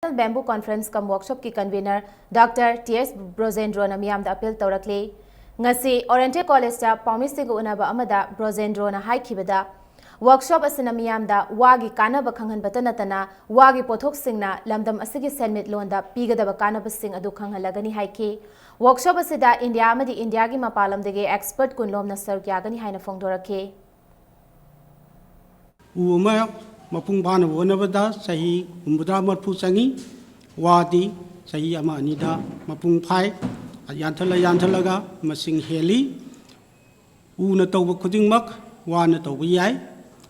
National bamboo conference cum workshop की convener doctor T S. Brojendro मियामदा appeal तौरकले ngasi Oriental College ta Paumising unaba amada Brozendro na haikibada workshop asina miyamda wagi kanaba khanghanbata natana wagi pothok singna lamdam asigi senmit londa pigadaba kanaba sing adu khanghalagani haiki workshop asida India amadi India gi mapalamdege expert kunlom na sarkyagani haina phongdorake uma mapung bana wonabada sahi umbudra marpu changi wadi sahi ama anida mapung phai yanthalaga masing heli una tawba khudingmak wa na tawba yai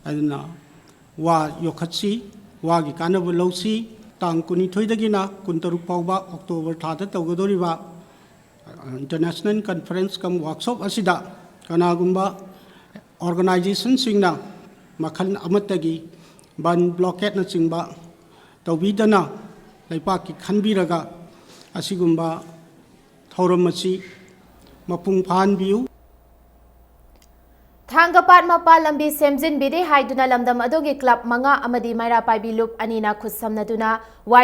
aduna wa yokhatsi wa gi kanaba lawsi tang kuni thoidagina kuntaruk pawba October thada tawgadoriba international conference kam workshop asida kanagumba organization singna makhal amatagi ban blockade na chingba tawbidana laipak ki khanbiraga asigumba Thauramasi mapung phan biu Thangapat mapa lambi semjin bide haiduna lamdam adogi club manga amadi maira paibi loop anina khussamnaduna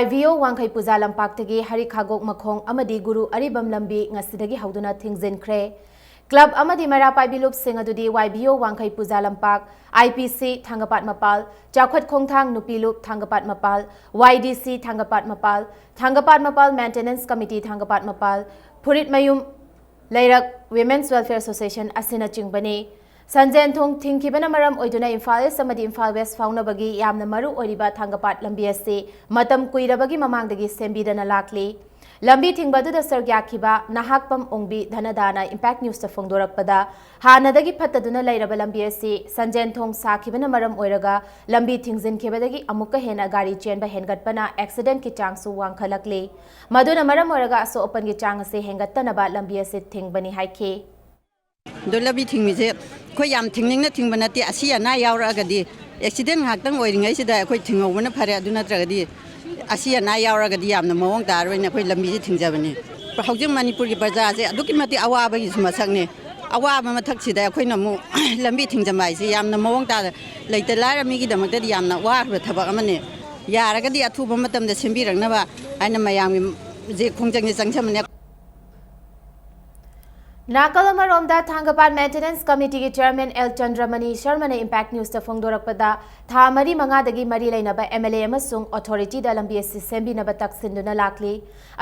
YVO wangkhai puja lampaktagi hari khagok makhong amadi guru aribam lambi ngasidagi hauduna thingjinkre club amadi maira paibi loop singadudi YVO wangkhai puja lampak IPC Thangapat mapal Chakhwat khongthang nupi loop Thangapat mapal YDC Thangapat mapal maintenance committee Thangapat mapal Purit mayum Lairak Women's Welfare Association asina chingbani Sanjen thong thingkibana maram oiduna Imphal East amadi Imphal West faunabagi yamna maru oiriba Thangapat lambi ase matam kuirabagi mamangdagi sembidana lakli lambi thingbaduda sargyakhiba nahakpam ongbi dhanadana impact news ta phongdorakpada hanadagi phattaduna lairaba lambi ase sanjen thong sakhibana maram oiraga lambi thingjinkibadagi amukka hena gari chenba hengatpana accident ki changsu wangkhalakle maduna maram oiraga aso open ki chang ase hengattanaba lambi ase thingbani haikhe Dolabi thingmise khoi yam thingningna thingbanati asi ana yauragadi accident ngaktang oiringai sida khoi thingobana phare aduna tragadi asi ana yauragadi yamna mawang daroina khoi lambi ji thingjabani haujing manipur gi praja je aduki mati awaba gi sumasakne awaba mathak sida khoi namu lambi thingjamai se yamna mawang da leita larami gi damakta yamna warba thabak amane yaragadi athuba matamda sembiragnaba aina mayam je khongjang ni changchamne Nakalamaromda Thangapat Maintenance Committee ki Chairman L. Chandramani Sharma ne Impact News ta phongdorakpada tha mari manga dagi mari leinaba MLA amasung authority da lambi ase sembinaba taksinduna lakli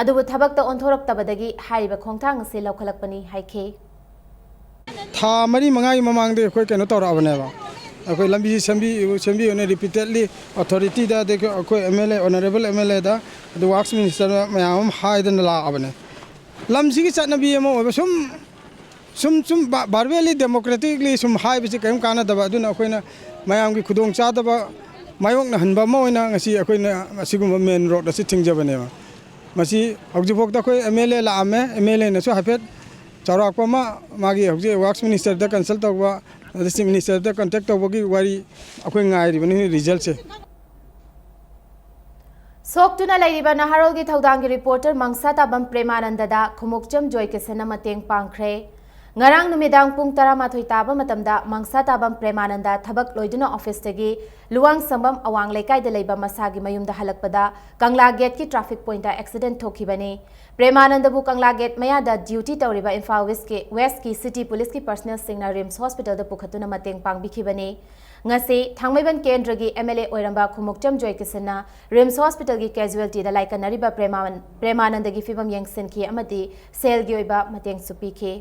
adubu thabak ta onthoraktabadagi haiba khongthang se lokhalakpani haikhe tha mari manga gi mamang de khoi keno torabane ba akoi lambi sembi one repeatedly authority da de akoi MLA honorable MLA da the works minister mayam haidan la abane lamsi gi chatnabi emo sum barweli democratically sum high bisi kaim kana daba aduna akoina mayam gi khudong cha daba mayok na hanba ma oina ngasi akoina asigum main road asi thingjabane ma masi hogjibok da koi MLA la ame MLA na so hafet charak pa magi hogje works minister da consult tawba district minister da contact tawgi wari akoi ngai ri bani result se Soktuna lairiba Naharol gi thaudang gi reporter Mangsa Tabam Premananda da Khumukcham Joy Kesana mateng pangkhre ngarang numidang pung 12 taba matamda Mangsa Tabam Premananda thabak loiduna office tagi luwang sambam awang lekai da leiba masagi mayumda halakpada Kangla Gate ki traffic point da accident thokibani Premananda bu Kangla Gate maya da duty tawriba Imphal West ki city police ki personnel singna Rims hospital da pukhatuna mateng pangbikibani ngasi thangmaiban kendra gi MLA oiramba Khumukcham Joy Kisana Rims hospital gi casualty da laikanariba Premananda gi fibam yengsin ki amadi sel gi oiba mateng supiki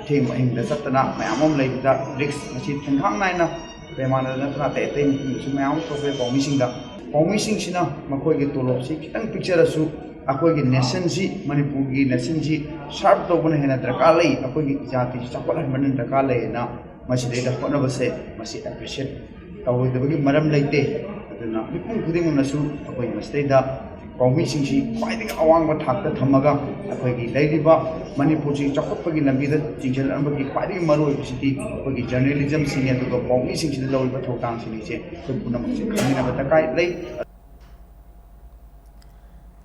Team in the Satana, my mom like that bricks, she can hang nine up. Premananda thing, Sumam, so for missing the Pomissing Sina, Makoi to Lopsik, and picture a soup, Akoi Nessensi, Manipugi, Nessensi, sharp to one hand at Rakale, Akoi Jati, Chapalan Manan Rakale, now, Masi data one of us say, Masi appreciate. With the big Madam like day, putting on a soup, Akoi must stay there. Pomissing fighting along with Hakta Tamaga, Akoi Ladiba, Manipuji, Chakopagi Nambida, Jingle Ambaki, fighting Maru City, Akoi journalism senior to the Pomissing the low but Hotan Siniche, Punamatakai late.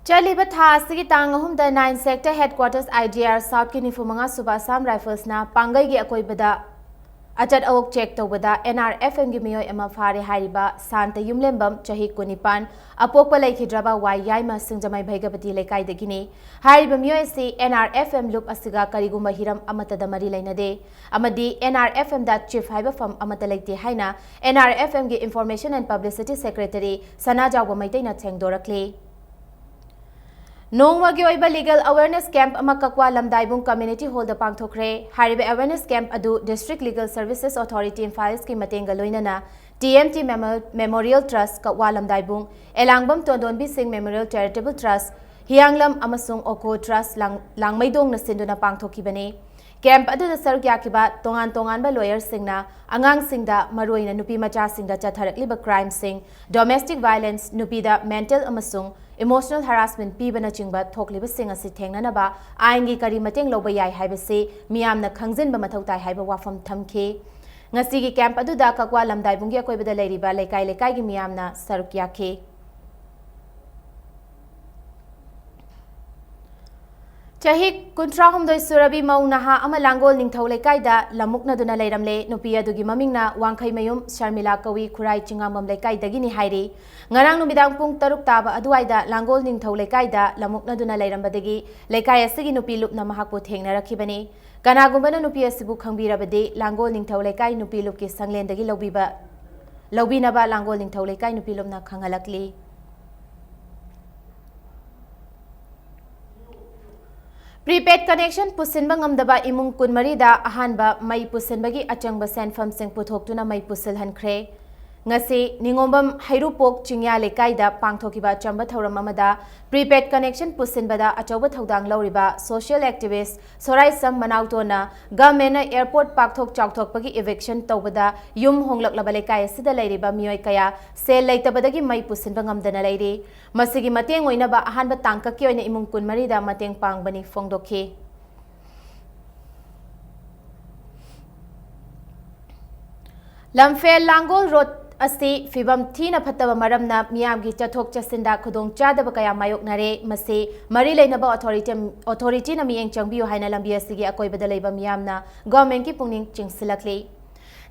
Chaliba Thasigi Tangahum the 9 sector headquarters IDR South Kinifumanga Subasam Rifles na Pangai gi Akoi bada अचट अवोक चेक तौबदा NRFM गी मियोय अमा फारे हारिबा शांत युमलेंबम चही कुनिपान अपोकपा लैखिद्रबा Y Yaima सिंगजमाई भैगपति लेकाइदगिनी हारिबा मियोय से NRFM लुप असिगा करिगुम्बा हिरम अमतदा मरी लैनदे अमदी NRFM दा चीफ हाइबा फम अमत लैते हाइना NRFM गी information and publicity secretary Sanajao मैतैना छेंगदोरक्ले नोंगमगी ओइबा लीगल अवेयरनेस कैंप अमा कक्वा लमदाइबुंग कम्युनिटी हॉल दा पांगथोखरे हारिबे अवेयरनेस कैंप अदु डिस्ट्रिक्ट लीगल सर्विसेज अथॉरिटी इम्फाइल्स की mateंगा लोइनना TMT memorial trust Kakwa Lamdaibung Elangbam Tondonbi Singh memorial charitable trust Hiyanglam अमसुंग ओको ट्रस्ट लांगमैदोंग नसिंदुना पांगथोखिबने कैंप अदुदा सरुक याखिबा तोंगान तोंगानबा लॉयर सिंगना अंगांग सिंगदा मरोइना नुपी मचा सिंगदा चथरकलिबा क्राइम सिंग डोमेस्टिक वायलेंस नुपीदा मेंटल अमसुंग इमोशनल हरासमेंट पीबना चिंबा थोकलिबा सिंग असि थेंगननबा आइनगी करी mateंग लौबा याय हाइबसे मियामना खंगजिनबा मथौ ताइ हाइबा वाफम थमखे ngasi कैंप अदुदा कक्वा लमदाइबुंगी अकोइबदा लेरिबा लेकाइ लेकाइगी मियामना सरुक याखे चही 19 सुरबी मौ नहा अमा लांगोल निंगथौ लेकाइदा लमुकनदुना लेरमले नुपी अदुगी ममिंगना वांखैमयुम शर्मिला कवि खुराई चिंगामम लेकाइदगिनी हाइरी ngarang numidang pung taruk taba aduaida langol ningthau lekai lamuknaduna leirambadagi lekai asigi nupi lupna mahakpu thengnarakibani kanagumbana nupi asibu khangbirabadi langol ningthau lekai nupi lupki sanglendagi lobinaba langol ningthau lekai nupi lupna khangalakli prepaid connection पुसिनबा ngamdaba imung kunmari da ahanba mai pusinbagi achangba senfam sing puthoktuna mai pusilhankhre ngasi ningombam hairupok chingya lekaida pangthokiba chamba thoram amada prepaid connection pusinbada achoba thodang loriba social activist sorai sam manautona government airport pakthok chawthokpagi eviction tawbada yum honglaklaba lekai asida leiriba miyoi kaya sel leitabadagi mai pusinba ngamdana leiri masigi mateng oinaba ahanba tangkaki oina imung kunmari da mateng pangbani fongdokhi lamfel langol road असी फिबम थीना फत्तबा मरमना मियामगी चथोक चसिंदा खुदोंग चादबा कया मायोकनारे मसे मरी लेनबा authority ना मियेंग चंगबियो हाइना लंबी असिगी अकोइबदा लेबा मियामना government की पुंगनिंग चिंगसिलकले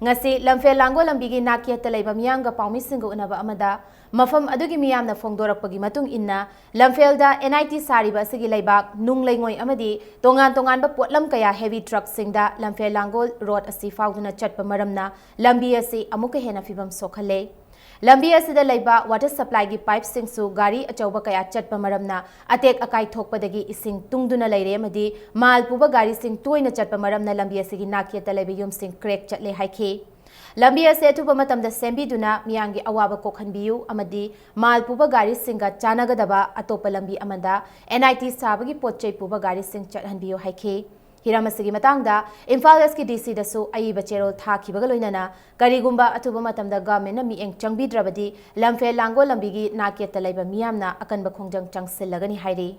ngasi lamfel lango lambigi nakiata leiba miyamga paumi singa unaba amada mafam adugi miyamna fongdorakpagi matung inna lamfelda NIT sariba sigi leibak nung leingoi amadi tongan tongan ba potlam kaya heavy truck singda lamfel lango road asi fauduna chatpa maramna lambi asi amuka hena fibam sokhale lambi asida leiba water supply gi pipe singsu gari achauba kaya chatpa maramna atek akai thokpadagi ising tungduna leire amadi mal puba gari sing toina chatpa maramna lambi asigi nakiata leiba yum sing crack chatle haikhe lambi ase thuba matamda sembiduna miyangi awaba kokhanbiyu amadi mal puba gari singa chanagadaba atopa lambi amanda NIT sabagi potchai puba gari sing chathanbiyu haikhe हिरामसिगी मतंगदा इम्फाल एस की DC दसु आई बचेरोल थाखिबगा लोइनना करिगुंबा अथुबा मतमदा government मिएंग चंगबिद्रबदी लमफे लांगो लंबिगी नाकेता लैबा मियामना अकनबा खोंजंग चंगसिलगनी हाइरी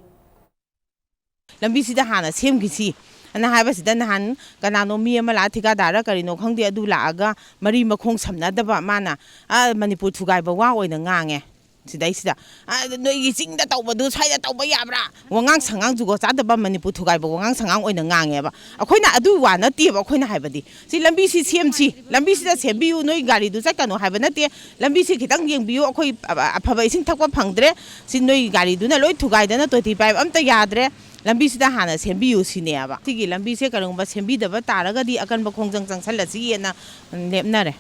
लंबी सिदा हाना सेमगिसी अना हाइबसिदा नहान कनानो मी अमा ला ठिकादारा करिनो खंगदे अदु लागा मरी मखोंग समनादबा माना मणिपुर थुगाइबा वा ओइना ngange सिदाइसिदा नोइगी चिंगदा तौबदु साइदा तौबा याब्रा वंगांग संगांग जुगो चादबा मणिपुर थुगाइबा वंगांग संगांग ओइना ngangeबा अखोइना अदु वा नतेबा अखोइना हाइबदी सि लंबी सि सेमसी लंबी सिदा सेमबियु नोइ गाड़ी दु चकनो हाइबा नते लंबी सि खितंग येंबियु अखोइ अफबा इसिंग थकवा फंगद्रे सि नोइ गाड़ी दुना लोइ थुगाइदना 25 अमता याद्रे लंबी सिदा हाना सेमबियु सिनेबा सिगी लंबी से करंगबा सेमबिदबा तारगदी अकनबा खोंजंग चंगसलसी येना लेपनरे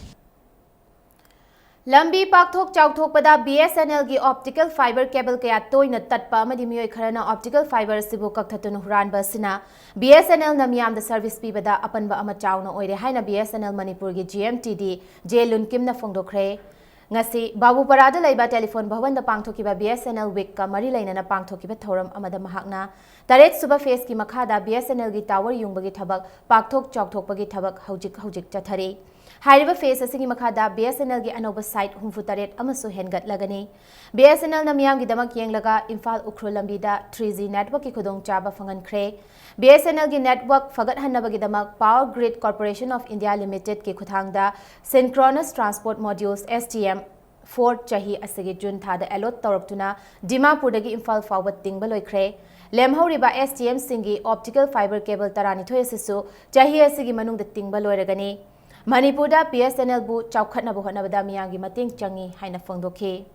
लंबी पाकथोक चाउथोकपदा BSNL की ऑप्टिकल फाइबर केबल कया तोइना तत्पा अमदि मियोय खरना ऑप्टिकल फाइबर सिबु कक्थतुन हुरानबा सिना BSNL ना मियाम द सर्विस पीबदा अपनबा अमा चाउना ओइरे हाइना BSNL मणिपुर की GMTD जे लुनकिमना फोंदोखरे ngasi बाबुपरादा लैबा टेलीफोन भवन द पांगथोकिबा BSNL वीक का मरी लैनना पांगथोकिबा थौरम अमदा महकना तरेत सुबा फेस की मखादा BSNL की टावर युंगबगी थबक पाकथोक चाउथोकपगी थबक हौजिक चथरे हाइरिबा फेस असिगी मखादा BSNL की अनोबा साइट 34 अमसु हेनगत लगनी BSNL ना मियाम की दमक येंगलगा इम्फाल उख्रुल लंबीदा 3G नेटवर्क की खुदोंग चाबा फंगनख्रे BSNL की नेटवर्क फगत हन्नबगी दमक power grid corporation of India limited की खुथांगदा सिंक्रोनस ट्रांसपोर्ट मॉड्यूल्स STM 4 चाही असिगी जून थादा एलोट तौरक्तुना दिमापुरदगी इम्फाल फावत तिंगबा लोइख्रे लेमहौरिबा STM सिंगी ऑप्टिकल फाइबर केबल 32 असिसु चाही असिगी मनुंगदा तिंगबा लोइरगनी ꯃꯅꯤꯄꯨꯔꯗ BSNL-ꯕꯨ ꯆꯥꯎꯈꯠꯅꯕ ꯍꯣꯠꯅꯕꯗ ꯃꯤꯌꯥꯝꯒꯤ ꯃꯇꯦꯡ ꯆꯪꯏ ꯍꯥꯏꯅ ꯐꯣꯡꯗꯣꯛꯈꯤ꯫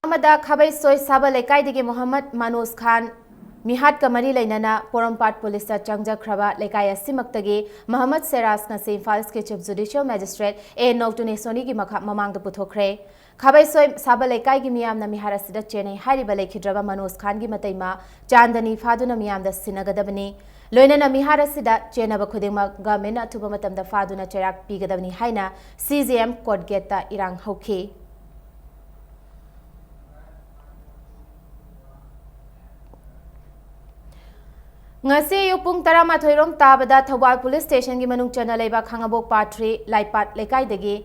ꯑꯃꯗ ꯈꯥꯕꯩꯁꯣꯏ ꯁꯥꯕ ꯂꯩꯀꯥꯏꯗꯒꯤ ꯃꯣꯍꯝꯃꯗ ꯃꯅꯣꯖ ꯈꯥꯟ ꯃꯤꯍꯥꯠꯀ ꯃꯔꯤ ꯂꯩꯅꯅ ꯄꯣꯔꯣꯝꯄꯥꯠ ꯄꯨꯂꯤꯁꯇ ꯆꯪꯖꯈ꯭ꯔꯕ ꯂꯩꯀꯥꯏ ꯑꯁꯤꯃꯛꯇꯒꯤ ꯃꯣꯍꯝꯃꯗ ꯁꯦꯔꯥꯖ ꯉꯁꯤ ꯏꯝꯐꯥꯜ ꯏꯁꯀꯤ ꯆꯤꯐ ꯖꯨꯗꯤꯁꯤꯌꯦꯜ ꯃꯦꯖꯤꯁꯇ꯭ꯔꯦꯠ A. ꯅꯧꯇꯨꯅꯦꯁꯣꯅꯤꯒꯤ ꯃꯃꯥꯡꯗ ꯄꯨꯊꯣꯛꯈ꯭ꯔꯦ꯫ ꯈꯥꯕꯩꯁꯣꯏ ꯁꯥꯕ ꯂꯩꯀꯥꯏꯒꯤ ꯃꯤꯌꯥꯝꯅ ꯃꯤꯍꯥꯠ ꯑꯁꯤꯗ ꯆꯦꯟꯅꯩ ꯍꯥꯏꯔꯤꯕ ꯂꯩꯈꯤꯗ꯭ꯔꯕ ꯃꯅꯣꯖ ꯈꯥꯟꯒꯤ ꯃꯇꯩꯃ ꯆꯥꯟꯗꯅꯤ ꯐꯥꯗꯨꯅ ꯃꯤꯌꯥꯝꯗ ꯁꯤꯟꯅꯒꯗꯕꯅꯤ꯫ ꯂꯣꯏꯅꯅ ꯃꯤꯍꯥꯠ ꯑꯁꯤꯗ ꯆꯦꯟꯅꯕ ꯈꯨꯗꯤꯡꯃꯛ ꯒꯚꯔꯟꯃꯦꯟꯠꯅ ꯑꯊꯨꯕ ꯃꯇꯝꯗ ꯐꯥꯗꯨꯅ ꯆꯩꯔꯥꯛ ꯄꯤꯒꯗꯕꯅꯤ ꯍꯥꯏꯅ CJM ꯀꯣꯔꯠ ꯒꯦꯠꯇ ꯏꯔꯥꯡ ꯍꯧꯈꯤ꯫ ngasi ayuk pung 12 rom tabada Thawal Police Station gi manung chana leiba Khangabok Patri Laipat Lekaidagi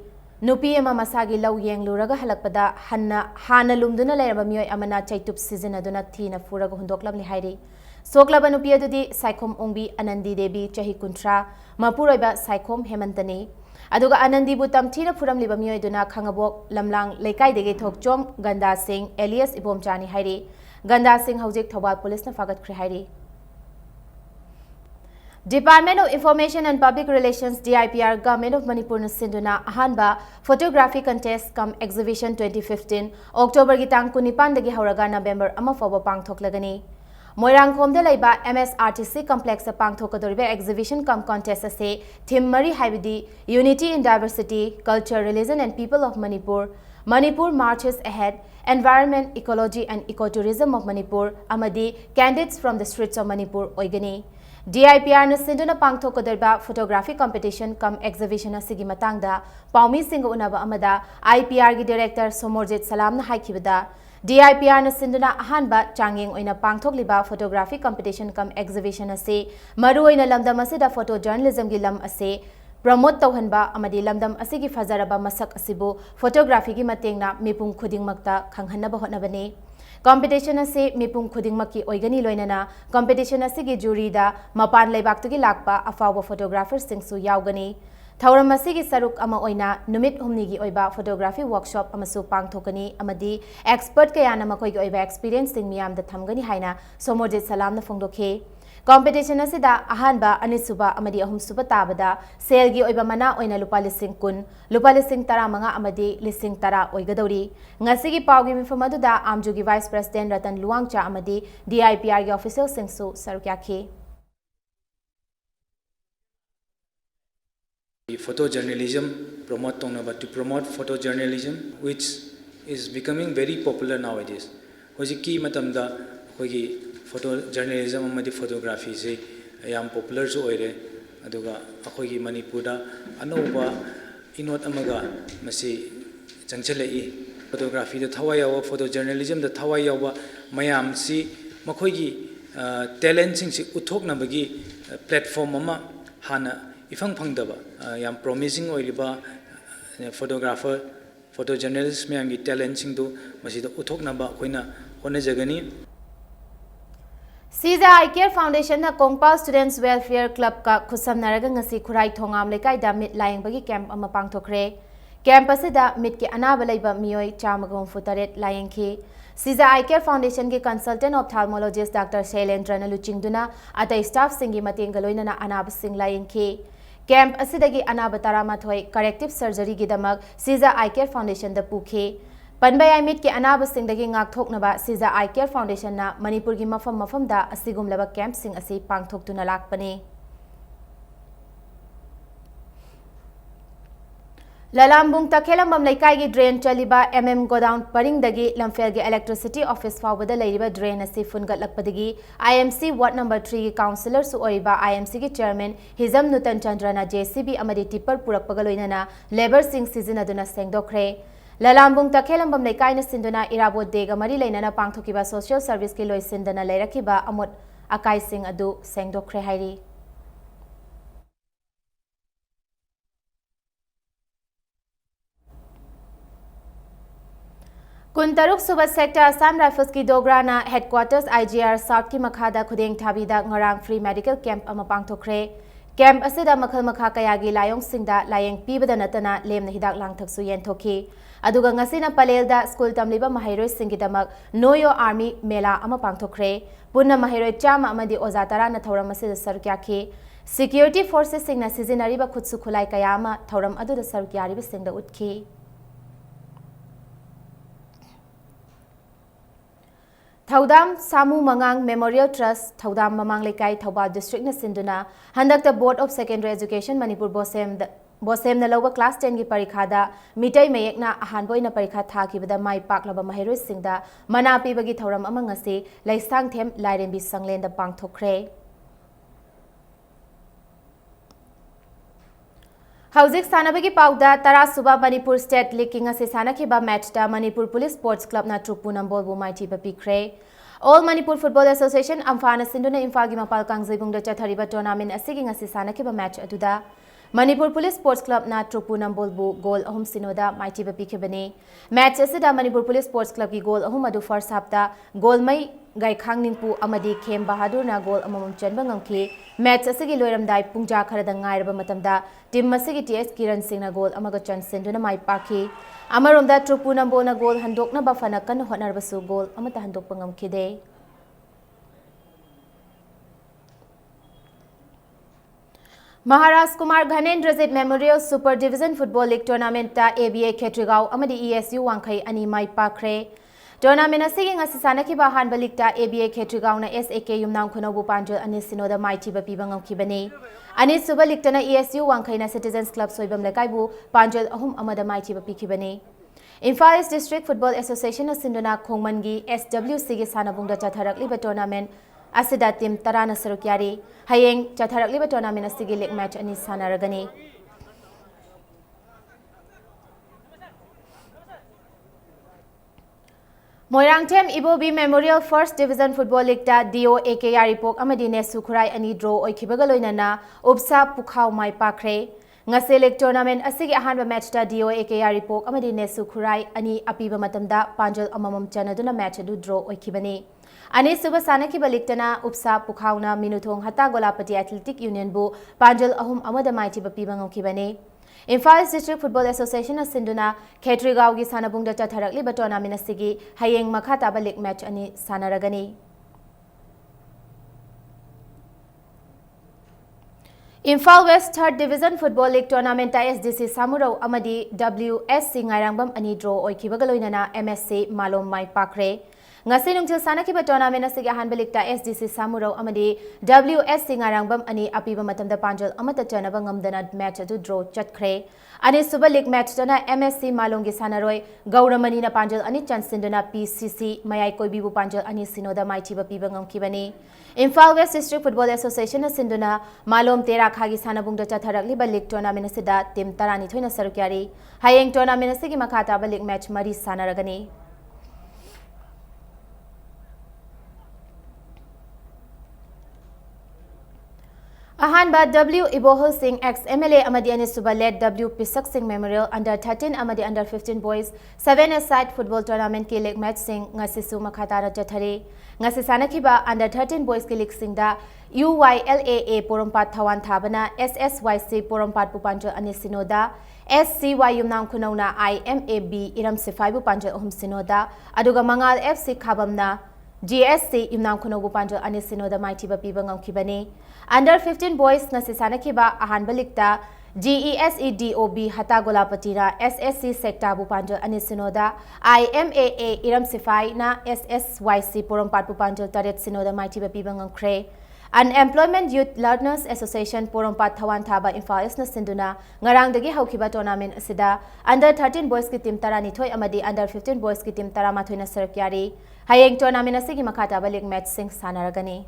nupi ama masagi lau yeng luraga halakpada hana lumduna leiraba mioi amana chaitup sizinaduna thina furaga hundoklamli hairi soklaba nupi adudi Saikhom Ongbi Anandi Devi chahi kuntra mapuroiba Saikhom Hemantani aduga Anandi bu tamthina furamliba mioi duna Khangabok lamlang Lekaidagi Thokchom Ganda Singh Elias Ibomchani hairi Ganda Singh hojik Thawal Police na fagat khri hairi Department of Information and Public Relations DIPR Government of Manipur na sinduna ahanba photography contest cum exhibition 2015 October gi tang 19 dagi hauraga November ama fawba pangthoklagani Moirangkhom da leiba MSRTC complex a pangthokadoriba exhibition cum contest ase theme mari haibidi Unity in Diversity Culture Religion and People of Manipur marches ahead Environment Ecology and Ecotourism of Manipur amadi candidates from the streets of Manipur oigani DIPR na sinduna pangthokadorba photography competition cum exhibition asigi matangda paumi singa unaba amada IPR gi director Somorjit Salam na haikibada DIPR na sinduna ahanba changing oina pangthokliba photography competition cum exhibition ase maru oina lamdam asida photojournalism gi lam ase promote tawhanba amadi lamdam asigi fajaraba masak asibu photography gi matengna mipum khudingmakta khanghanaba hotnabani Competition ase mipum khudingmaki oigani loinana competition asigi jury da mapan leibaktagi lakpa afawa photographers singsu yaugani thauram asigi saruk ama oina numit humni gi oiba photography workshop amasu pangthokani amadi expert kayana makoi gi oiba experience sing miyam da thamgani haina Somorjit Salam na phongdokhe Competition asida ahanba anisuba amadi ahumsuba tabada sale gi oiba mana oina lupa lising kun lupa lising tara manga amadi lising tara oigadori ngasigi pawgi mifamaduda amjugi Vice President Ratan Luangcha amadi DIPR gi official singsu sarukyakhi Photojournalism to promote photojournalism which is becoming very popular nowadays hojiki matamda hogi photojournalism amadi photography se yam popular so oire aduga akhogi Manipurda anoba inot amaga masi changchalei photography da thawai yawa photojournalism da thawai yawa mayam si makhogi talent sing si uthokna bagi platform ama hana ifang phangdaba yam promising oiliba photographer photojournalist mayam gi talent sing do masida uthokna ba koina hona jagani Siza I Care Foundation na Kongpal Students Welfare Club ka khusamnaraga ngasi khurai thongam lekai da mit layang bagi camp ama pangthokre camp asida mit ki anaba leiba mioi chamagom futaret layang ki Siza I Care Foundation ki consultant ophthalmologist Dr. Shailendra na luchingduna atai staff singi matenga loina na anaba sing layang ki camp asidagi anaba tarama thoi corrective surgery gi damak Siza I Care Foundation da pukhe Panbay mit ki anaba sing dagi ngak thoknaba Siza I Care Foundation na Manipur gi mafam da asigum laba camp sing asi pangthok tuna lakpani Lalambung takhelambam laikai gi drain chaliba godown paring dagi lamfel gi electricity office fawbada leiriba drain asi fungat lakpadagi IMC ward number 3 gi councillor su oiba IMC gi chairman Hizam Nutan Chandra na JCB amadi tipper purakpaga loinana labor sing season aduna sengdokre Lalambung takhelambam laikai na sinduna irabot dega mari leinana pangthokiba social service ki loisindana leirakiba amot akai sing adu sengdokre hairi Kuntaruk Suba Sector Assam Rifles ki Dograna Headquarters IGR South ki Makhada Khudeng Thabida ngarang free medical camp ama pangthokre camp asida makhal makha kaya gi layong singda layeng pibada natana lemna hidak langthak su yen thoki अदुगा ngasina Palelda school tamliba mahairoi singgidamak Know Your Army Mela ama pangthokre punna mahairoi chama amadi oza tara na thoram asida sarkyakhi Security Forces singna sizinariba khutsu khulai kayama thoram aduda sarkyariba singda utkhi Thaudam Samu Mangang Memorial Trust Thaudam Mamang Lekai Thaubal District na sinduna handak the Board of Secondary Education Manipur Bosem na lowa class 10 gi parikha da mitai mayek na ahanboi na parikha tha ki bada mai paklaba mahiroi singda mana pibagi thoram amang ase laisang them lairembi sanglen da pangthokre Hauzik sanabagi pauda tara suba Manipur State League king ase sanakiba match da Manipur Police Sports Club na trukpu nambol bu mai tiba pikre All Manipur Football Association amfana sinduna infagi mapal kangzibung da chathariba tournament asigi ase sanakiba match aduda Manipur Police Sports Club na trukpu nambol bu goal ahum sinoda mai tiba pikibani match asida Manipur Police Sports Club ki goal ahum adu first half da goal mai gai khang ningpu amadi Khem Bahadur na goal amamam chenba ngamki match asigi loiramdai pungja kharada ngairaba matamda team masigi TS Kiran Singh na goal amaga chan sinduna mai paki amaromda trukpu nambo na goal handokna ba fana kan honarbasu goal amata handokpa ngamkide Maharaj Kumar Ghanendrajit Memorial Super Division Football League Tournament ta ABA Khetrigao amadi ESU Wangkhai ani mai pakre Tournament asigi ngasi sanakiba hanba league ta ABA Khetrigao na SAK Yumnam Khunobu Panjol ani sinoda mai tiba pibangam kibani ani suba league ta na ESU Wangkhai na Citizens Club soibam lekaibu Panjol ahum amada mai tiba pikibani Imphal East District Football Association na sinduna Khongmangi SWC gi sanabungda chatharakliba tournament asida team tarana sarukyari hayeng chatharakliba tournament asigi league match ani sanaragani Moirangthem Ibobi Memorial First Division Football League ta DO AKR Ipok amadi Nesu Khurai ani draw oikhibaga loinana Upsa Pukhau mai pakre ngase league tournament asigi ahanba match ta DO AKR Ipok amadi Nesu Khurai ani apiba matamda Panjol amamam chanaduna match adu draw oikhibani Ani suba sanakiba liktana Upsa Pukhauna Minuthong Hata Golapati Athletic Union bu Panjol ahum amada maiti bapiba ngokibani Imphal District Football Association na sinduna Khetrigao gi sanabungda chatharakli ba tournament asigi hayeng makha taba league match ani sanaragani Imphal West 3rd Division Football League Tournament ta SDC Samurau amadi WSC Ngairangbam ani draw oikhibaga loinana MSC Malom mai pakre ngasi nungchil sanakiba tournament asigi ahanba league ta SDC Samurau amadi WSC Ngarangbam ani apiba matamda Panjol amata chanaba ngamdana match adu draw chatkhre ani suba league match tana MSC Malongi sanaroi Gauramani na Panjol ani chansinduna PCC Mayai Koibibu Panjol ani sinoda maichiba piba ngamkibani Imphal West District Football Association na sinduna Malom Tera khagi sanabungda chatharakliba league tournament asida team tarani thoina sarukyari hayeng tournament asigi makhata ba league match mari sanaragani Ahanba W Ibohul Singh ex MLA amadi ani suba led W Pisak Singh Memorial under 13 amadi under 15 boys 7-a-side football tournament ke league match sing ngasi su makhatara chathare ngasi sanakiba under 13 boys ke league sing da UYLAA Porompat Thawan Thabana SSYC Porompat Pupanjol ani sinoda SCY Yumnam Khunauna IMAB Iram Sifai Pupanjol ohum sinoda aduga Mangal FC Khabamna GSC Yumnam Khunobu Panjol ani sinoda maitiba piba ngamkibani Under 15 boys ngasi sanakiba ahanba likta GESEDOB Hata Golapati na SSC Sector Bupanjol ani sinoda IMAA Iram Sifai na SSYC Porompat Bupanjol Taret sinoda maitiba piba ngamkre Unemployment Youth Learners Association Porompat Thawan Thaba Imphal East na sinduna ngarangdagi haukiba tournament asida under 13 boys ki team tarani thoi amadi under 15 boys ki team tarama thoi na sarkyari hayeng tournament asigi makhata ba league match sing sanaragani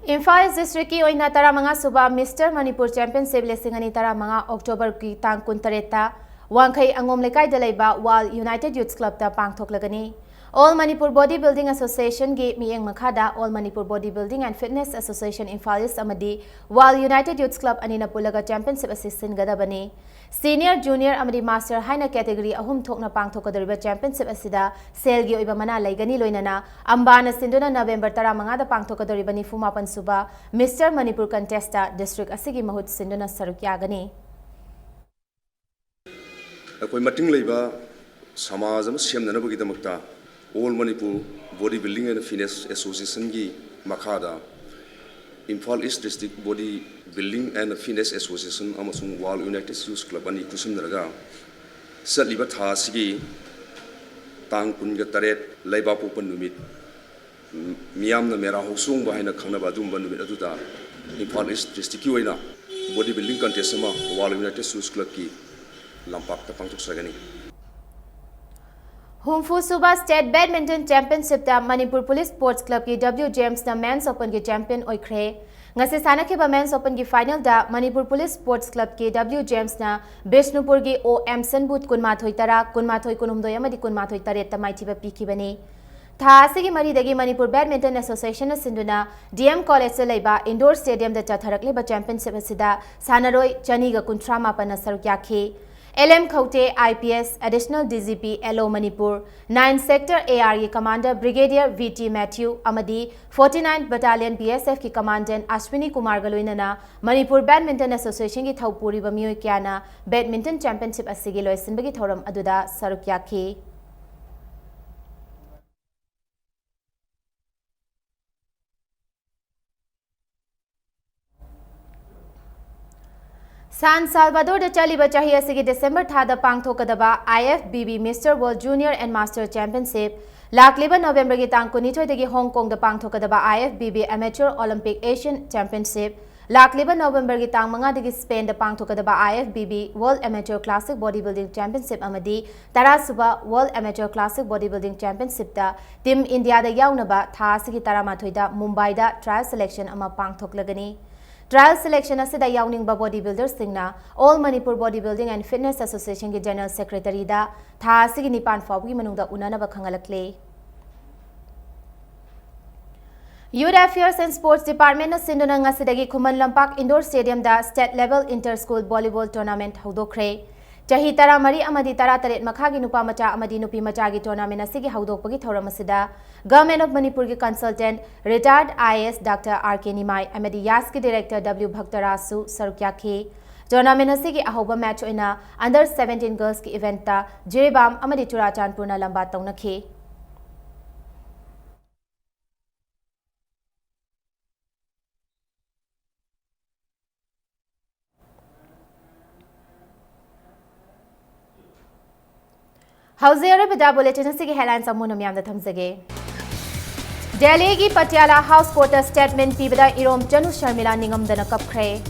Imphal District ki oina taramanga suba Mr. Manipur Championship lesingani taramanga October ki tang 13 Wangkhai Angom Lekai dalaiba Wal United Youth Club ta pangthoklagani All Manipur Bodybuilding Association gi miyeng makhada All Manipur Bodybuilding and Fitness Association Imphal East amadi Wal United Youth Club anina pulaga championship assistant gadabani Senior, Junior amadi Master haina category ahum thokna pangthokadoriba championship asida selgi oiba mana laigani loinana ambana sinduna November 15 da pangthokadoriba nifumapan suba Mr. Manipur contesta district asigi mahut sinduna saruk yagani. Akoi mating leiba samaj ama semnanabagidamakta All Manipur Bodybuilding and Fitness Association gi makhada Imphal East District Bodybuilding and Fitness Association amasung Wall United Youth Club ani kusumnaraga satliba tha sigi tang kunga taret leiba popan numit miyamna mera hosung ba haina khangnaba dumba numit aduda Imphal East District ki oina bodybuilding contest ama Wall United Youth Club ki lampak ta pangthok sagani Humfu Suba State Badminton Championship da Manipur Police Sports Club ki W James na Men's Open ki champion oikre. Ngasi sanakhiba Men's Open ki final da Manipur Police Sports Club ki W James na Bishnupur ki OM Sanbut kunmathoi tara kunmathoi kunumdoi amadi kunmathoi taret tamai thiba pikibani. Tha asigi mari dagi Manipur Badminton Association na sinduna DM College se leiba indoor stadium da chatharakliba championship asida sanaroi chaniga kunthra mapana saruk yakhi. LM Khote IPS Additional DGP LO Manipur 9 Sector AR ki Commander Brigadier VT Matthew Amadi 49th Battalion BSF ki Commandant Ashwini Kumar Galoinana Manipur Badminton Association ki Thaupuri Bamioi Kyana Badminton Championship asigi loisinbagi thoram aduda saruk yakhi. San Salvador da chaliba chahi asigi December thada pangthokadaba IFBB Mr. World Junior and Master Championship lakliba November gi tang 19 dagi Hong Kong da pangthokadaba IFBB Amateur Olympic Asian Championship lakliba November gi tang 5 dagi Spain da pangthokadaba IFBB World Amateur Classic Bodybuilding Championship amadi tarasuba World Amateur Classic Bodybuilding Championship da Team India da yaunaba tha asigi taramathoi da Mumbai da trial selection ama pangthoklagani. Trial selection asida yawning ba bodybuilders singna All Manipur Bodybuilding and Fitness Association ki General Secretary da tha asigi nipan fawgi manungda unana ba khangalakle. Youth Affairs and Sports Department na sinduna ngasidagi Khuman Lampak Indoor Stadium da State Level Inter-School Volleyball Tournament hodokre. Chahi tara mari amadi tara taret makhagi nupa macha amadi nupi macha gi tournament asigi hodokpagi thoram asida Government of Manipur ki consultant retired IAS Dr. R.K. Nimai amadi YAS ki director W. Bhaktarasu saruk yakhi. Tournament asigi ahoba match oina under 17 girls ki event ta Jirebam amadi Churachandpur na lamba taunakhi. Hauser bida bulletin asigi headlines amunam yamda thamsage. Delhi ki Patiala House Court statement pibada Irom Chanu Sharmila Ningam dana kapkhre.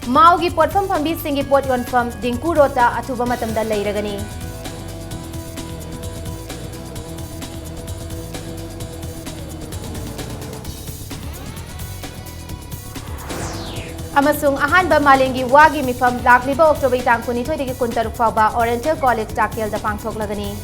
Mao gi potfam phambi singi pot yonfam Dinku Rota athuba matamda leiragani. Amasung ahanba malingi wagi mifam lakliba October tang 22 dagi kuntaruk faba Oriental College Takyal da pangthoklagani.